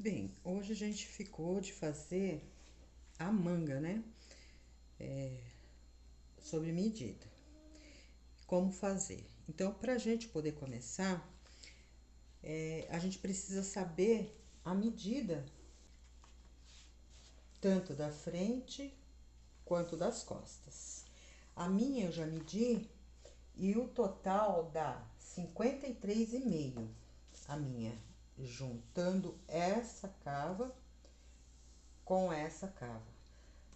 Bem, hoje a gente ficou de fazer a manga, né? Sobre medida. Como fazer. Então, para a gente poder começar, a gente precisa saber a medida tanto da frente quanto das costas. A minha eu já medi e o total dá 53,5. A minha, juntando essa cava com essa cava,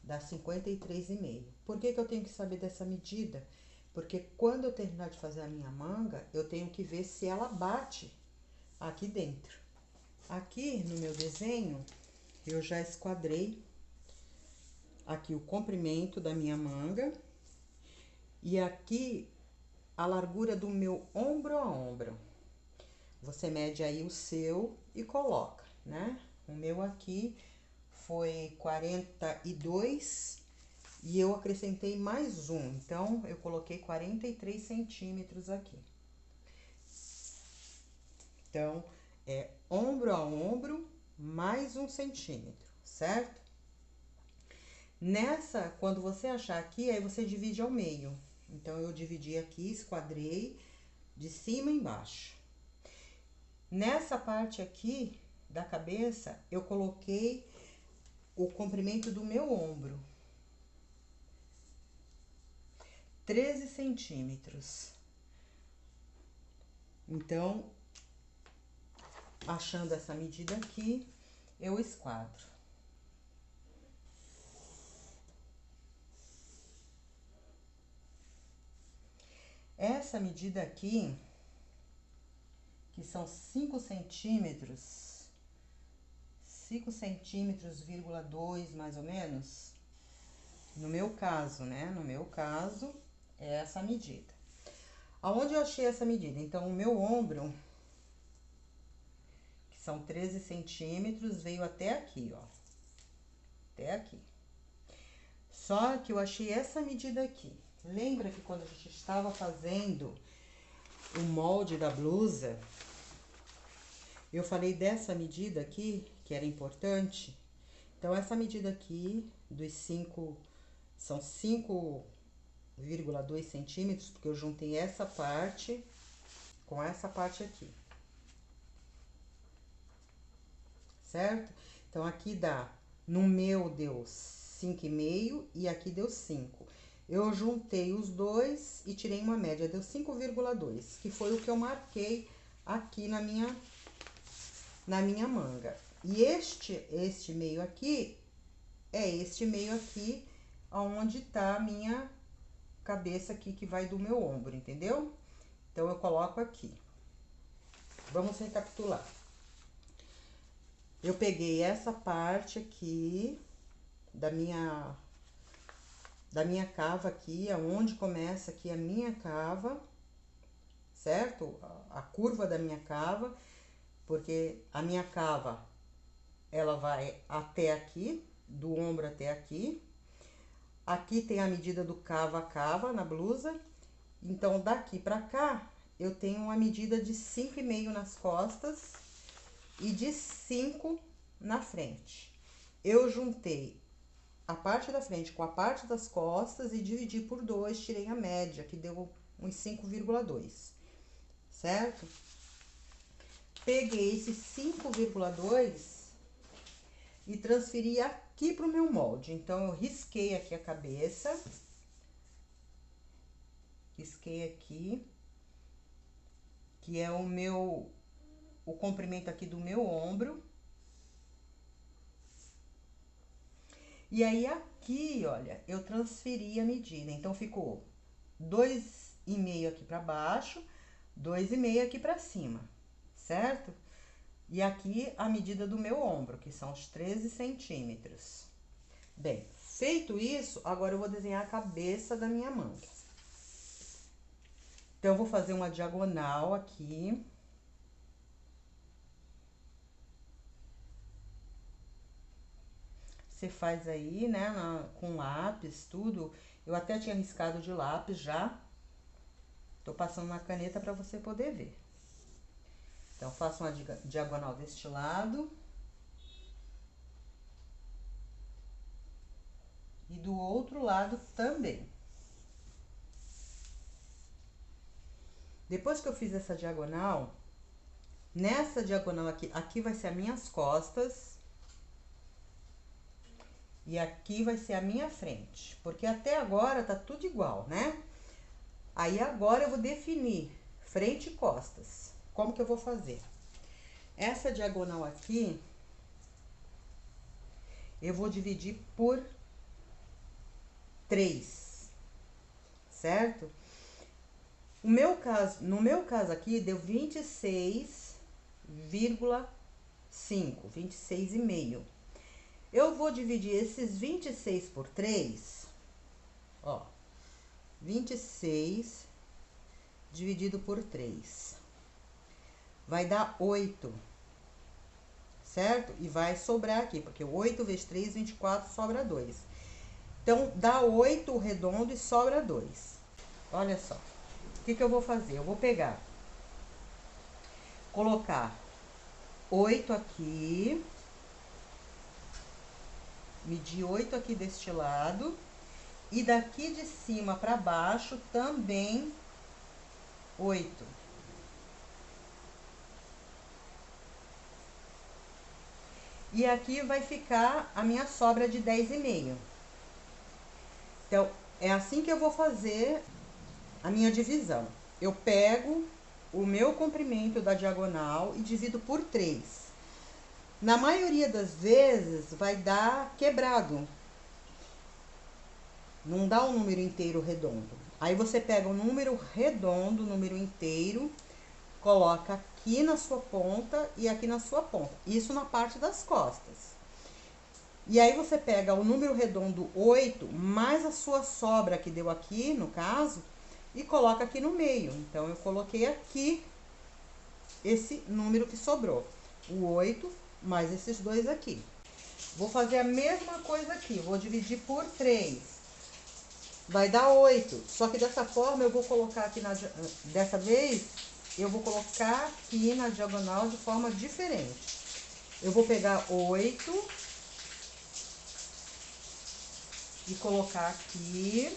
dá 53,5. Por que eu tenho que saber dessa medida? Porque quando eu terminar de fazer a minha manga, eu tenho que ver se ela bate aqui dentro. Aqui no meu desenho, eu já esquadrei aqui o comprimento da minha manga e aqui a largura do meu ombro a ombro. Você mede aí o seu e coloca, né? O meu aqui foi 42 e eu acrescentei mais um, então eu coloquei 43 centímetros aqui. Então, é ombro a ombro mais 1 centímetro, certo? Nessa, quando você achar aqui, aí você divide ao meio. Então, eu dividi aqui, esquadrei de cima e embaixo. Nessa parte aqui da cabeça, eu coloquei o comprimento do meu ombro. 13 centímetros. Então, achando essa medida aqui, eu esquadro. Essa medida aqui, que são 5 centímetros, 5 centímetros,2 mais ou menos, no meu caso, né? No meu caso, é essa medida. Aonde eu achei essa medida? Então, o meu ombro, que são 13 centímetros, veio até aqui, ó. Até aqui. Só que eu achei essa medida aqui. Lembra que quando a gente estava fazendo o molde da blusa, eu falei dessa medida aqui, que era importante? Então, essa medida aqui, dos 5, são 5,2 centímetros, porque eu juntei essa parte com essa parte aqui. Certo? Então, aqui dá, no meu deu 5,5 e aqui deu 5. Eu juntei os dois e tirei uma média, deu 5,2, que foi o que eu marquei aqui na minha manga. E este meio aqui, é este meio aqui, onde tá a minha cabeça aqui, que vai do meu ombro, entendeu? Então, eu coloco aqui. Vamos recapitular. Eu peguei essa parte aqui da minha cava aqui, aonde começa aqui a minha cava, certo? A curva da minha cava, porque a minha cava, ela vai até aqui, do ombro até aqui. Aqui tem a medida do cava a cava na blusa. Então, daqui pra cá, eu tenho uma medida de 5,5 nas costas e de 5 na frente. Eu juntei a parte da frente com a parte das costas e dividi por 2, tirei a média, que deu uns 5,2, certo? Peguei esse 5,2 e transferi aqui pro meu molde. Então, eu risquei aqui a cabeça, risquei aqui, que é o comprimento aqui do meu ombro. E aí, aqui, olha, eu transferi a medida. Então, ficou 2,5 aqui pra baixo, 2,5 aqui pra cima, certo? E aqui a medida do meu ombro, que são os 13 centímetros. Bem, feito isso, agora eu vou desenhar a cabeça da minha manga. Então, eu vou fazer uma diagonal aqui. Você faz aí, né, com lápis, tudo. Eu até tinha riscado de lápis já. Tô passando na caneta pra você poder ver. Então, faço uma diagonal deste lado. do outro lado também. Depois que eu fiz essa diagonal, nessa diagonal aqui vai ser as minhas costas. E aqui vai ser a minha frente, porque até agora tá tudo igual, né? Aí agora eu vou definir frente e costas. Como que eu vou fazer? Essa diagonal aqui, eu vou dividir por 3, certo? No meu caso aqui, deu 26,5, 26,5. Eu vou dividir esses 26 por 3, ó, 26 dividido por 3. Vai dar 8, certo? E vai sobrar aqui, porque 8 vezes 3, 24, sobra 2. Então, dá 8 redondo e sobra 2. Olha só. O que eu vou fazer? Eu vou pegar, colocar 8 aqui, medir 8 aqui deste lado, e daqui de cima para baixo também 8. E aqui vai ficar a minha sobra de 10,5. Então, é assim que eu vou fazer a minha divisão. Eu pego o meu comprimento da diagonal e divido por 3. Na maioria das vezes, vai dar quebrado. Não dá um número inteiro redondo. Aí você pega um número redondo, número inteiro, coloca aqui na sua ponta e aqui na sua ponta. Isso na parte das costas. E aí você pega o número redondo 8, mais a sua sobra que deu aqui, no caso, e coloca aqui no meio. Então, eu coloquei aqui esse número que sobrou. O 8 mais esses dois aqui. Vou fazer a mesma coisa aqui. Vou dividir por 3. Vai dar 8. Só que dessa forma, eu vou colocar aqui dessa vez, eu vou colocar aqui na diagonal de forma diferente. Eu vou pegar 8 e colocar aqui.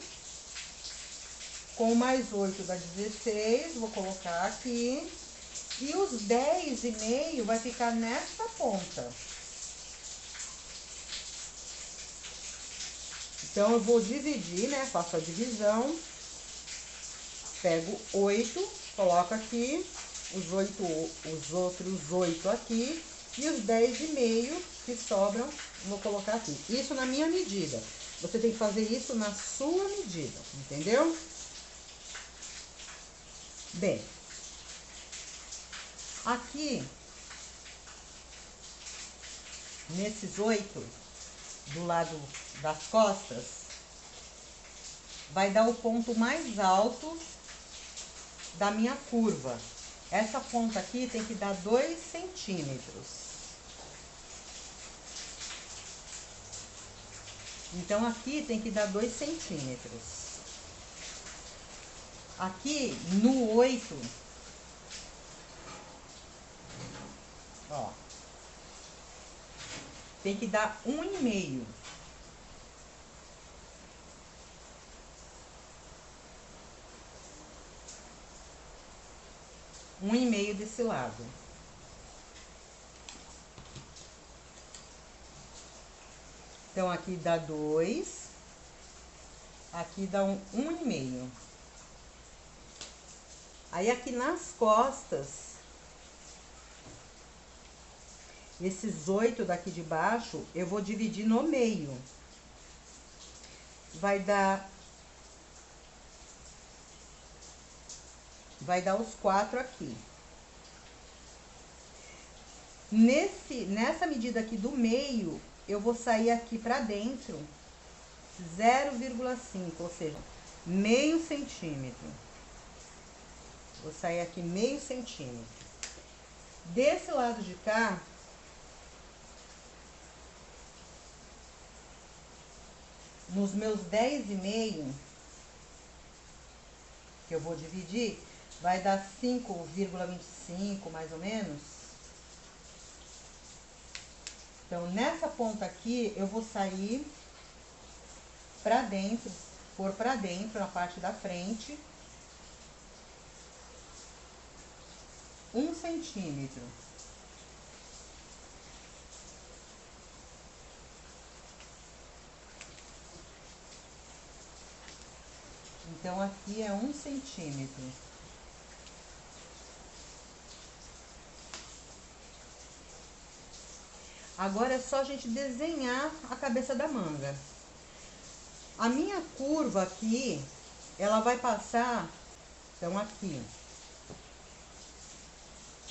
Com mais 8 dá 16, vou colocar aqui. E os 10,5 vai ficar nesta ponta. Então, eu vou dividir, né? Faço a divisão. Pego 8, coloco aqui. Os outros 8 aqui. E os 10,5 que sobram, vou colocar aqui. Isso na minha medida. Você tem que fazer isso na sua medida, entendeu? Bem, aqui, nesses 8, do lado das costas, vai dar o ponto mais alto da minha curva. Essa ponta aqui tem que dar 2 centímetros. Então, aqui tem que dar 2 centímetros. Aqui, no 8, ó, tem que dar 1,5. Um e meio desse lado. Então, aqui dá 2. Aqui dá 1,5. Aí, aqui nas costas, esses 8 daqui de baixo, eu vou dividir no meio. Vai dar os 4 aqui. Nessa medida aqui do meio, eu vou sair aqui pra dentro 0,5, ou seja, meio centímetro. Vou sair aqui meio centímetro. Desse lado de cá, nos meus 10,5, que eu vou dividir, vai dar 5,25, mais ou menos. Então, nessa ponta aqui, eu vou sair pra dentro, pôr pra dentro na parte da frente, 1 centímetro. Então, aqui é 1 centímetro. Agora é só a gente desenhar a cabeça da manga. A minha curva aqui, ela vai passar, então aqui,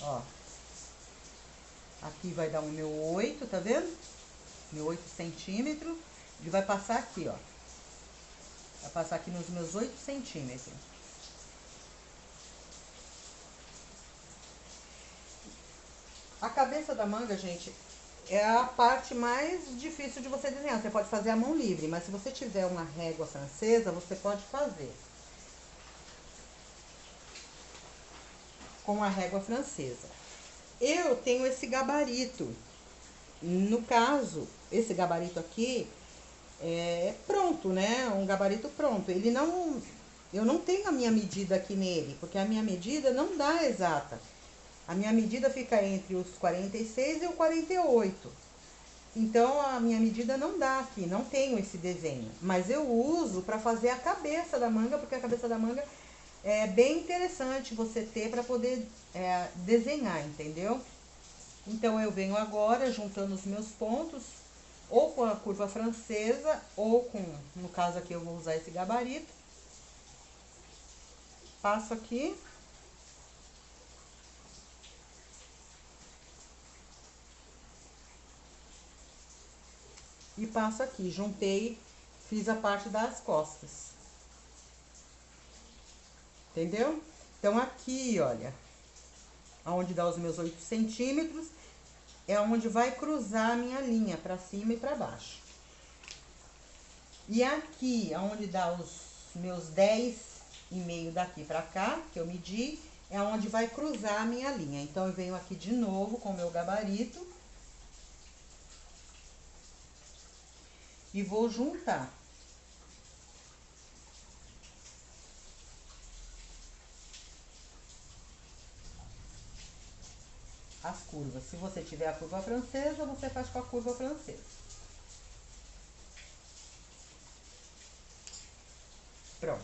ó. Aqui vai dar o meu 8, tá vendo? Meu 8 centímetros. Ele vai passar aqui, ó. Vai passar aqui nos meus 8 centímetros. A cabeça da manga, gente, é a parte mais difícil de você desenhar. Você pode fazer a mão livre, mas se você tiver uma régua francesa, você pode fazer com a régua francesa. Eu tenho esse gabarito. No caso, esse gabarito aqui é pronto, né? Um gabarito pronto. Ele não... Eu não tenho a minha medida aqui nele, porque a minha medida não dá exata. A minha medida fica entre os 46 e o 48. Então, a minha medida não dá aqui, não tenho esse desenho. Mas eu uso para fazer a cabeça da manga, porque a cabeça da manga é bem interessante você ter para poder desenhar, entendeu? Então, eu venho agora juntando os meus pontos, ou com a curva francesa, ou com, no caso aqui eu vou usar esse gabarito. Passo aqui. E passo aqui, juntei, fiz a parte das costas. Entendeu? Então, aqui, olha, aonde dá os meus 8 centímetros, é onde vai cruzar a minha linha, pra cima e pra baixo. E aqui, aonde dá os meus 10,5 daqui pra cá, que eu medi, é onde vai cruzar a minha linha. Então, eu venho aqui de novo com o meu gabarito. E vou juntar. As curvas. Se você tiver a curva francesa, você faz com a curva francesa. Pronto.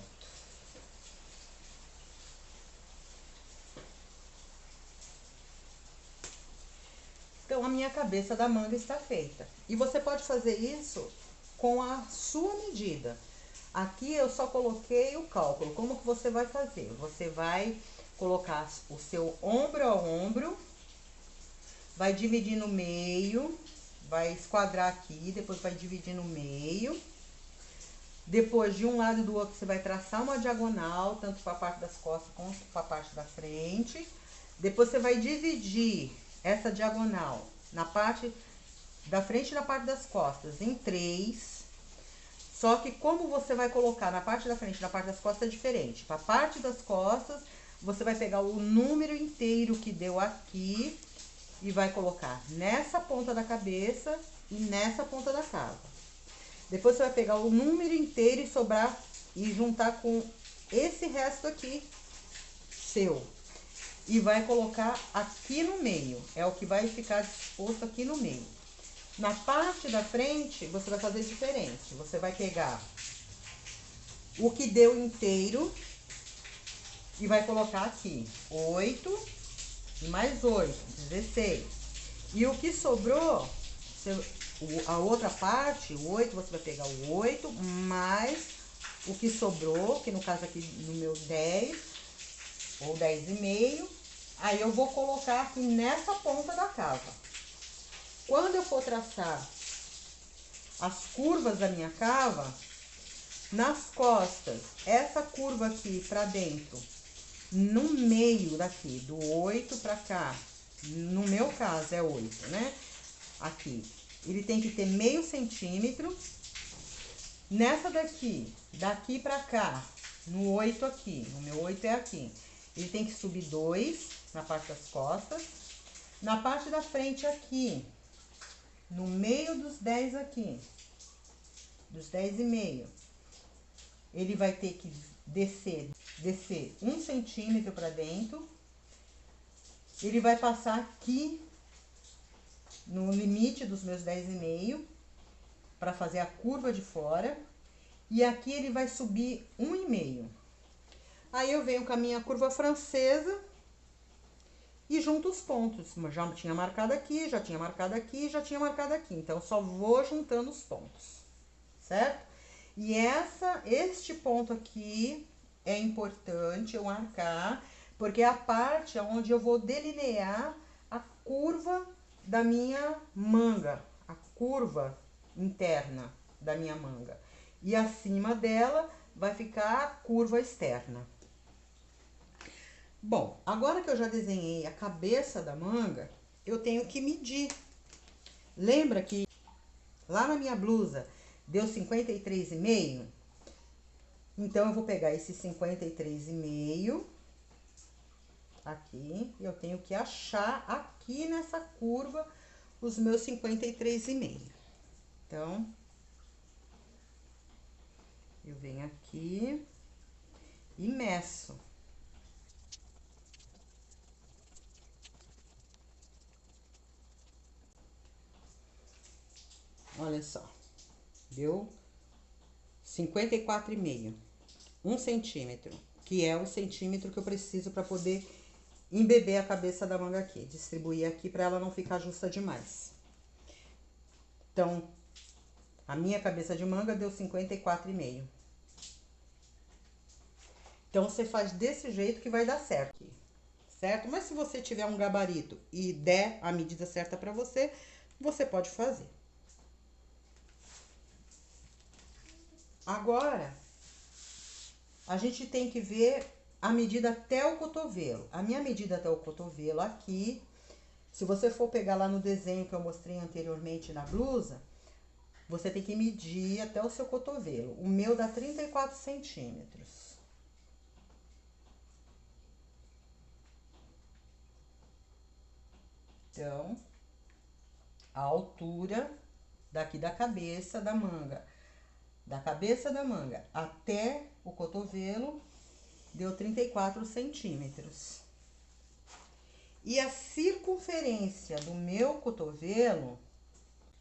Então, a minha cabeça da manga está feita. E você pode fazer isso com a sua medida. Aqui eu só coloquei o cálculo. Como que você vai fazer? Você vai colocar o seu ombro a ombro, vai dividir no meio, vai esquadrar aqui, depois vai dividir no meio. Depois, de um lado e do outro, você vai traçar uma diagonal, tanto para a parte das costas quanto para a parte da frente. Depois, você vai dividir essa diagonal na parte da frente e na parte das costas em 3. Só que como você vai colocar na parte da frente e na parte das costas é diferente. Para a parte das costas, você vai pegar o número inteiro que deu aqui e vai colocar nessa ponta da cabeça e nessa ponta da cava. Depois você vai pegar o número inteiro e sobrar e juntar com esse resto aqui seu. E vai colocar aqui no meio. É o que vai ficar disposto aqui no meio. Na parte da frente, você vai fazer diferente. Você vai pegar o que deu inteiro e vai colocar aqui 8 e mais 8, 16. E o que sobrou, a outra parte, o 8, você vai pegar o 8 mais o que sobrou, que no caso aqui no meu 10 ou 10,5. Aí eu vou colocar aqui nessa ponta da cava. Quando eu for traçar as curvas da minha cava, nas costas, essa curva aqui pra dentro, no meio daqui, do 8 pra cá, no meu caso é 8, né? Aqui, ele tem que ter meio centímetro. Nessa daqui, daqui pra cá, no 8 aqui, no meu 8 é aqui, ele tem que subir 2 na parte das costas. Na parte da frente aqui, no meio dos 10 aqui, dos 10,5, ele vai ter que descer 1 centímetro para dentro. Ele vai passar aqui no limite dos meus 10,5 para fazer a curva de fora. E aqui ele vai subir 1,5. Aí eu venho com a minha curva francesa e junto os pontos. Já tinha marcado aqui, já tinha marcado aqui, já tinha marcado aqui. Então, só vou juntando os pontos, certo? E este ponto aqui é importante eu marcar, porque é a parte onde eu vou delinear a curva da minha manga, a curva interna da minha manga. E acima dela vai ficar a curva externa. Bom, agora que eu já desenhei a cabeça da manga, eu tenho que medir. Lembra que lá na minha blusa deu 53,5? Então, eu vou pegar esse 53,5 aqui, e eu tenho que achar aqui nessa curva os meus 53,5. Então, eu venho aqui e meço. Olha só, deu 54,5, 1 centímetro, que é o centímetro que eu preciso para poder embeber a cabeça da manga aqui, distribuir aqui para ela não ficar justa demais. Então, a minha cabeça de manga deu 54,5. Então, você faz desse jeito que vai dar certo, certo? Mas se você tiver um gabarito e der a medida certa para você, você pode fazer. Agora, a gente tem que ver a medida até o cotovelo. A minha medida até o cotovelo aqui, se você for pegar lá no desenho que eu mostrei anteriormente na blusa, você tem que medir até o seu cotovelo. O meu dá 34 centímetros. Então, a altura daqui da cabeça da manga até o cotovelo deu 34 centímetros. E a circunferência do meu cotovelo,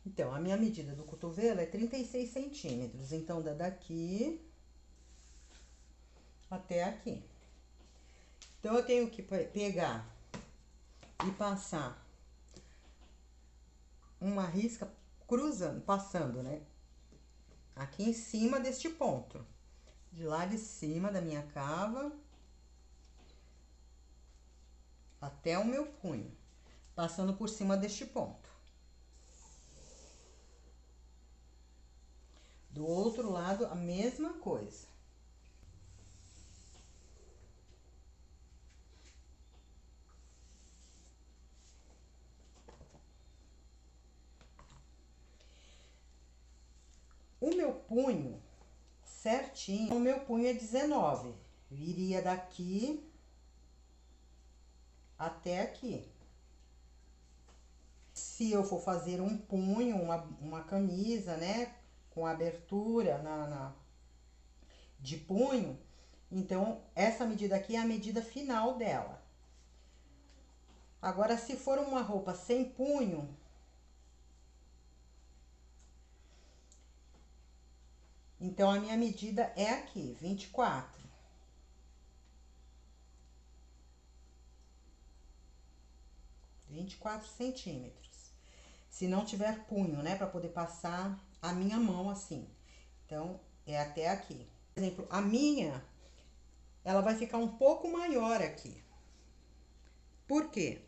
então, a minha medida do cotovelo é 36 centímetros. Então, dá daqui até aqui. Então, eu tenho que pegar e passar uma risca cruzando, passando, né? Aqui em cima deste ponto. De lá de cima da minha cava até o meu punho. Passando por cima deste ponto. Do outro lado, a mesma coisa. O meu punho, certinho, o meu punho é 19. Viria daqui até aqui. Se eu for fazer um punho, uma camisa, né, com abertura de punho, então, essa medida aqui é a medida final dela. Agora, se for uma roupa sem punho, então, a minha medida é aqui, 24. Centímetros. Se não tiver punho, né, para poder passar a minha mão assim. Então, é até aqui. Por exemplo, a minha, ela vai ficar um pouco maior aqui. Por quê?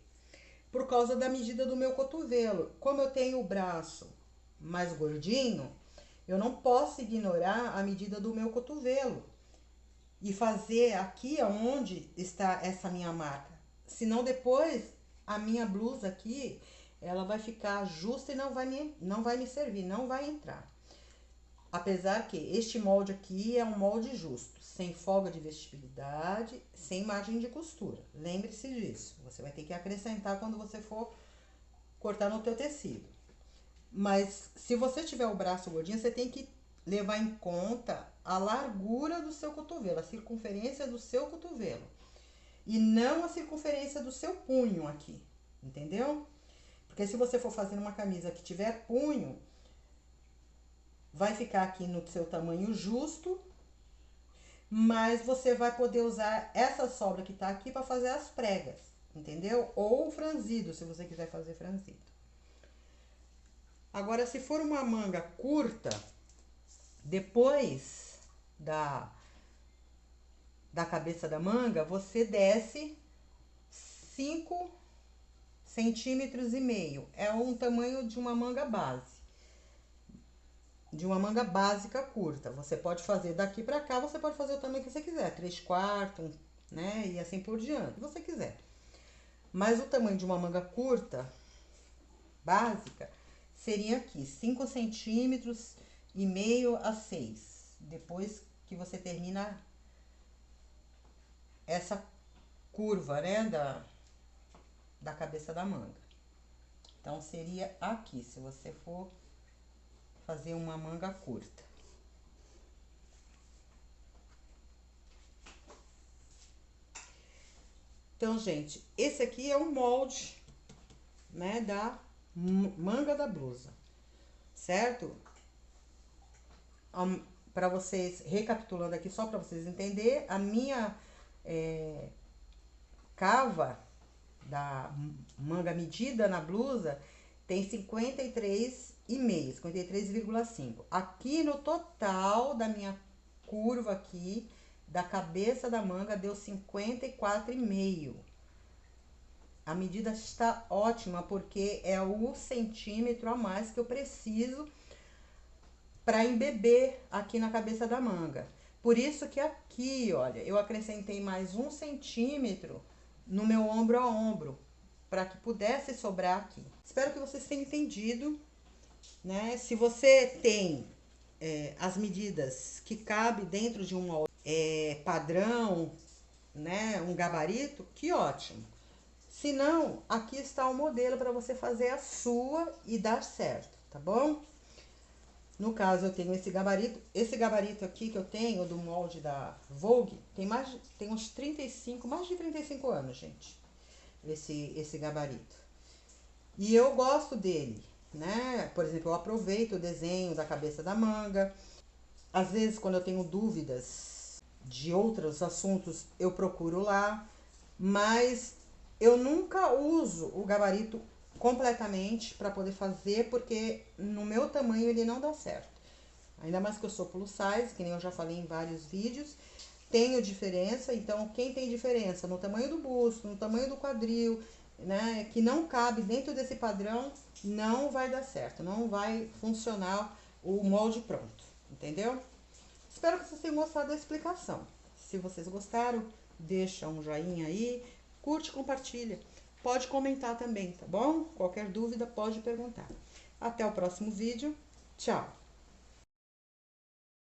Por causa da medida do meu cotovelo. Como eu tenho o braço mais gordinho, eu não posso ignorar a medida do meu cotovelo e fazer aqui onde está essa minha marca. Senão depois a minha blusa aqui, ela vai ficar justa e não vai me servir, não vai entrar. Apesar que este molde aqui é um molde justo, sem folga de vestibilidade, sem margem de costura. Lembre-se disso. Você vai ter que acrescentar quando você for cortar no teu tecido. Mas se você tiver o braço gordinho, você tem que levar em conta a largura do seu cotovelo, a circunferência do seu cotovelo. E não a circunferência do seu punho aqui, entendeu? Porque se você for fazer uma camisa que tiver punho, vai ficar aqui no seu tamanho justo, mas você vai poder usar essa sobra que tá aqui para fazer as pregas, entendeu? Ou franzido, se você quiser fazer franzido. Agora, se for uma manga curta, depois da cabeça da manga, você desce 5,5 centímetros. É um tamanho de uma manga base. De uma manga básica curta. Você pode fazer daqui pra cá, você pode fazer o tamanho que você quiser. 3/4, né? E assim por diante, se você quiser. Mas o tamanho de uma manga curta, básica, seria aqui, 5,5 centímetros a 6. Depois que você termina essa curva, né, da cabeça da manga. Então, seria aqui, se você for fazer uma manga curta. Então, gente, esse aqui é o molde, né, da manga da blusa, certo? Para vocês, recapitulando aqui, só para vocês entenderem, a minha cava da manga medida na blusa tem 53,5. Aqui no total da minha curva aqui, da cabeça da manga, deu 54,5. A medida está ótima, porque é o centímetro a mais que eu preciso para embeber aqui na cabeça da manga. Por isso que aqui, olha, eu acrescentei mais 1 centímetro no meu ombro a ombro, para que pudesse sobrar aqui. Espero que vocês tenham entendido, né? Se você tem as medidas que cabe dentro de um molde padrão, né? Um gabarito, que ótimo. Se não, aqui está o modelo para você fazer a sua e dar certo, tá bom? No caso, eu tenho esse gabarito. Esse gabarito aqui que eu tenho, do molde da Vogue, tem uns 35, mais de 35 anos, gente. Esse gabarito. E eu gosto dele, né? Por exemplo, eu aproveito o desenho da cabeça da manga. Às vezes, quando eu tenho dúvidas de outros assuntos, eu procuro lá. Mas eu nunca uso o gabarito completamente para poder fazer, porque no meu tamanho ele não dá certo. Ainda mais que eu sou plus size, que nem eu já falei em vários vídeos. Tenho diferença, então quem tem diferença no tamanho do busto, no tamanho do quadril, né, que não cabe dentro desse padrão, não vai dar certo, não vai funcionar o molde pronto, entendeu? Espero que vocês tenham gostado da explicação. Se vocês gostaram, deixa um joinha aí, curte, compartilha. Pode comentar também, tá bom? Qualquer dúvida pode perguntar. Até o próximo vídeo. Tchau!